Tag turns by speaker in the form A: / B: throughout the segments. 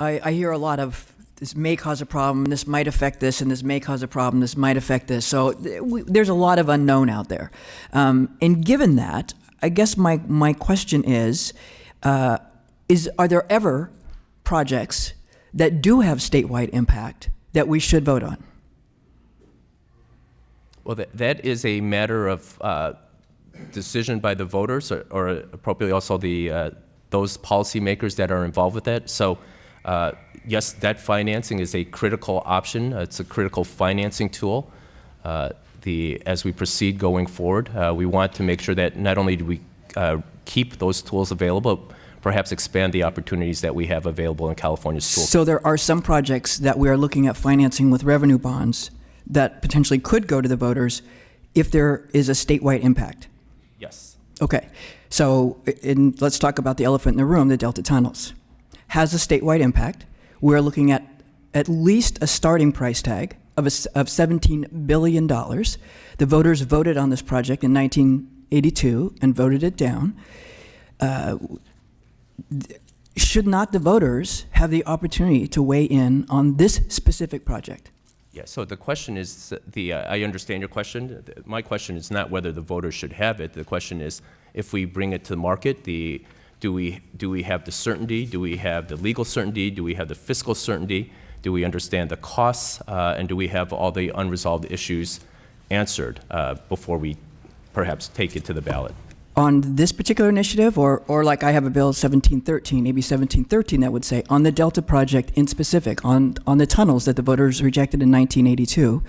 A: I hear a lot of this may cause a problem, this might affect this, and this may cause a problem, this might affect this. So there's a lot of unknown out there. And given that, I guess my question is are there ever projects that do have statewide impact that we should vote on?
B: Well, that is a matter of decision by the voters, or appropriately also those policymakers that are involved with that. So, yes, debt financing is a critical option. It's a critical financing tool. As we proceed going forward, we want to make sure that not only do we keep those tools available, but perhaps expand the opportunities that we have available in California's tool.
A: So there are some projects that we are looking at financing with revenue bonds that potentially could go to the voters if there is a statewide impact.
B: Yes.
A: Okay, so let's talk about the elephant in the room, the Delta tunnels. Has a statewide impact. We're looking at least a starting price tag of $17 billion. The voters voted on this project in 1982 and voted it down. Should not the voters have the opportunity to weigh in on this specific project?
B: Yeah, so the question is, I understand your question. My question is not whether the voters should have it. The question is, if we bring it to the market, do we have the certainty? Do we have the legal certainty? Do we have the fiscal certainty? Do we understand the costs? And do we have all the unresolved issues answered before we perhaps take it to the ballot?
A: On this particular initiative, or like I have a bill 1713, AB 1713, that would say on the Delta project in specific, on the tunnels that the voters rejected in 1982,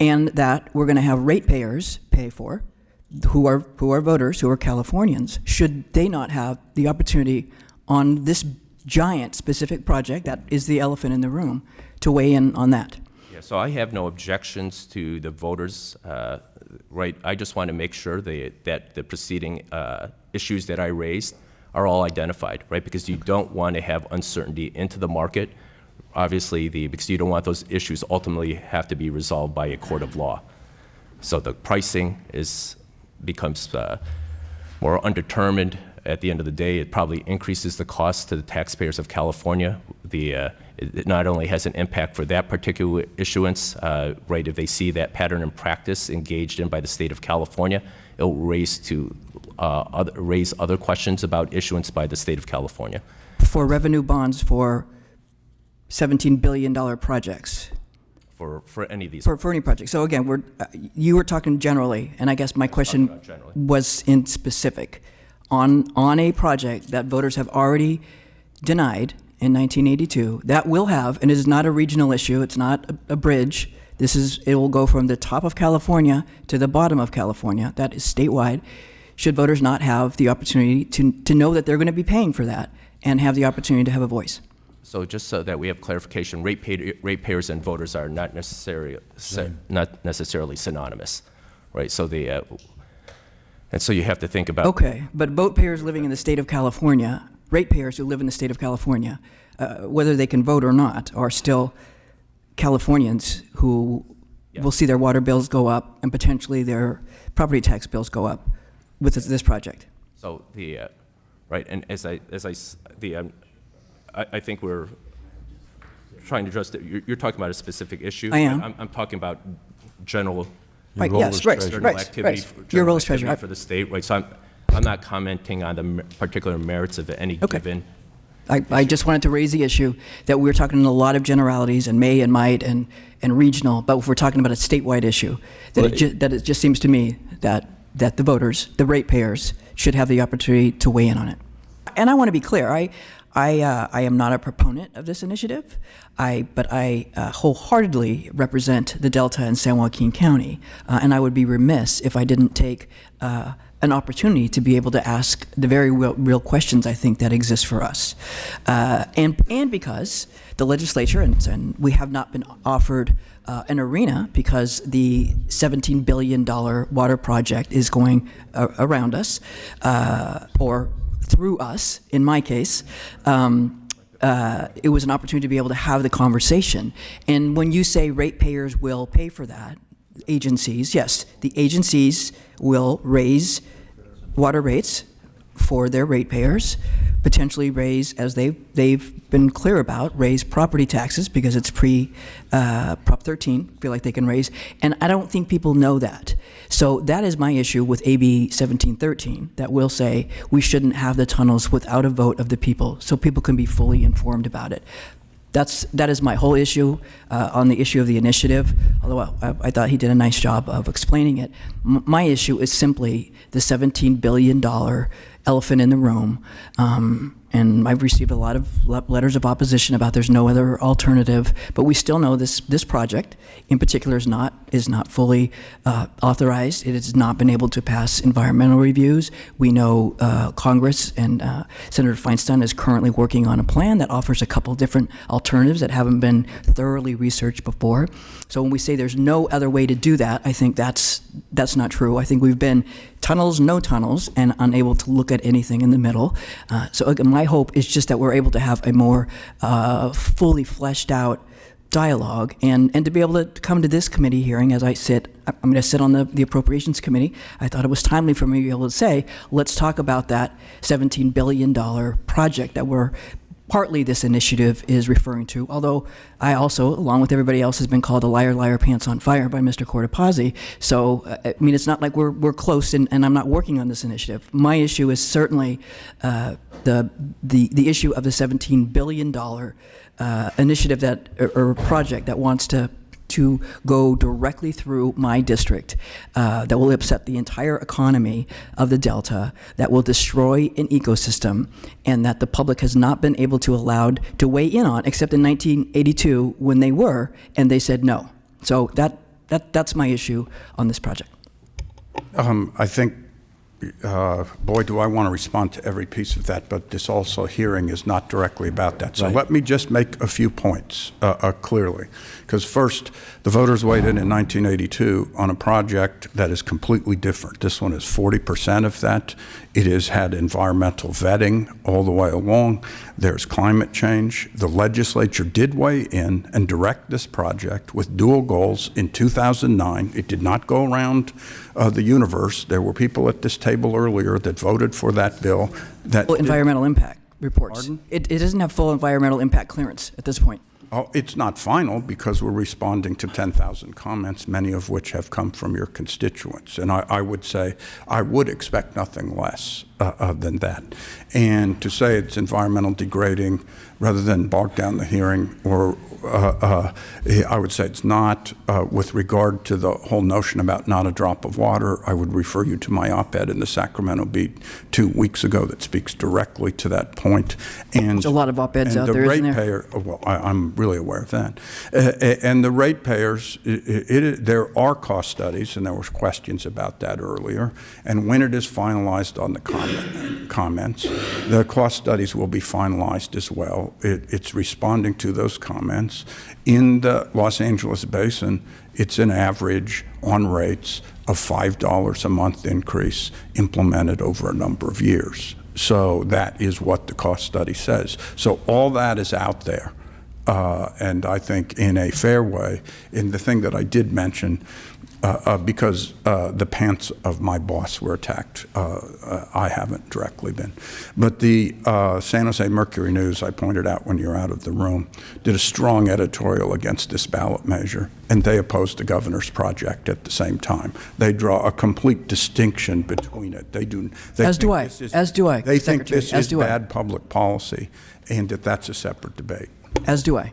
A: and that we're going to have ratepayers pay for, who are voters, who are Californians. Should they not have the opportunity on this giant specific project, that is the elephant in the room, to weigh in on that?
B: Yeah, so I have no objections to the voters. Right, I just want to make sure that the preceding issues that I raised are all identified, right? Because you don't want to have uncertainty into the market, obviously, because you don't want those issues ultimately have to be resolved by a court of law. So the pricing becomes more undetermined. At the end of the day, it probably increases the cost to the taxpayers of California. It not only has an impact for that particular issuance, right, if they see that pattern and practice engaged in by the state of California, it will raise other questions about issuance by the state of California.
A: For revenue bonds for $17 billion projects?
B: For any of these.
A: For any project. So again, you were talking generally, and I guess my question was in specific. On a project that voters have already denied in 1982, that will have, and it is not a regional issue, it's not a bridge, it will go from the top of California to the bottom of California, that is statewide. Should voters not have the opportunity to know that they're going to be paying for that and have the opportunity to have a voice? So
B: just so that we have clarification, ratepayers and voters are not necessarily synonymous, right? So and so you have to think about.
A: Okay, but vote payers living in the state of California, ratepayers who live in the state of California, whether they can vote or not, are still Californians who will see their water bills go up and potentially their property tax bills go up with this project.
B: So right, and I think we're trying to address that. You're talking about a specific issue.
A: I am.
B: I'm talking about general.
A: Right, yes, right. Your role as treasurer
B: for the state, right? So I'm not commenting on the particular merits of any given.
A: I just wanted to raise the issue that we're talking in a lot of generalities and may and might and regional, but if we're talking about a statewide issue, that it just seems to me that the voters, the ratepayers, should have the opportunity to weigh in on it. And I want to be clear, I am not a proponent of this initiative, but I wholeheartedly represent the Delta and San Joaquin County, and I would be remiss if I didn't take an opportunity to be able to ask the very real questions I think that exist for us. And because the legislature, and we have not been offered an arena because the $17 billion water project is going around us, or through us, in my case, it was an opportunity to be able to have the conversation. And when you say ratepayers will pay for that, agencies, yes, the agencies will raise water rates for their ratepayers, potentially raise, as they've been clear about, raise property taxes because it's Prop 13, feel like they can raise. And I don't think people know that. So that is my issue with AB 1713, that will say we shouldn't have the tunnels without a vote of the people, so people can be fully informed about it. That is my whole issue on the issue of the initiative, although I thought he did a nice job of explaining it. My issue is simply the $17 billion elephant in the room. And I've received a lot of letters of opposition about there's no other alternative, but we still know this project in particular is not fully authorized. It has not been able to pass environmental reviews. We know Congress and Senator Feinstein is currently working on a plan that offers a couple different alternatives that haven't been thoroughly researched before. So when we say there's no other way to do that, I think that's not true. I think we've been tunnels, no tunnels, and unable to look at anything in the middle. So again, my hope is just that we're able to have a more fully fleshed out dialogue and to be able to come to this committee hearing as I'm going to sit on the Appropriations Committee. I thought it was timely for me to be able to say, let's talk about that $17 billion project that partly this initiative is referring to, although I also, along with everybody else, has been called a liar, liar, pants on fire by Mr. Cortopazzi. So, I mean, it's not like we're close and I'm not working on this initiative. My issue is certainly the issue of the $17 billion initiative or project that wants to go directly through my district, that will upset the entire economy of the Delta, that will destroy an ecosystem, and that the public has not been able to allowed to weigh in on, except in 1982 when they were, and they said no. So that's my issue on this project.
C: I think, boy, do I want to respond to every piece of that, but this also hearing is not directly about that. So
B: Right.
C: Let me just make a few points clearly. Because first, the voters weighed in 1982 on a project that is completely different. This one is 40% of that. It has had environmental vetting all the way along. There's climate change. The legislature did weigh in and direct this project with dual goals in 2009. It did not go around the universe. There were people at this table earlier that voted for that bill.
A: Full environmental impact reports.
C: Pardon?
A: It doesn't have full environmental impact clearance at this point.
C: Oh, it's not final because we're responding to 10,000 comments, many of which have come from your constituents. And I would say I would expect nothing less than that. And to say it's environmental degrading rather than bog down the hearing, or I would say it's not. With regard to the whole notion about not a drop of water, I would refer you to my op-ed in the Sacramento Bee 2 weeks ago that speaks directly to that point. And
A: There's a lot of op-eds out there, isn't there?
C: Well, I'm really aware of that. And the ratepayers, there are cost studies, and there was questions about that earlier. And when it is finalized on the comments, the cost studies will be finalized as well. It's responding to those comments. In the Los Angeles Basin, it's an average on rates of $5 a month increase implemented over a number of years. So that is what the cost study says. So all that is out there. And I think in a fair way, in the thing that I did mention, because the pants of my boss were attacked. I haven't directly been. But the San Jose Mercury News, I pointed out when you're out of the room, did a strong editorial against this ballot measure, and they opposed the governor's project at the same time. They draw a complete distinction between it. They do.
A: As do I.
C: They think
A: Secretary.
C: this is bad public policy, and that's a separate debate.
A: As do I.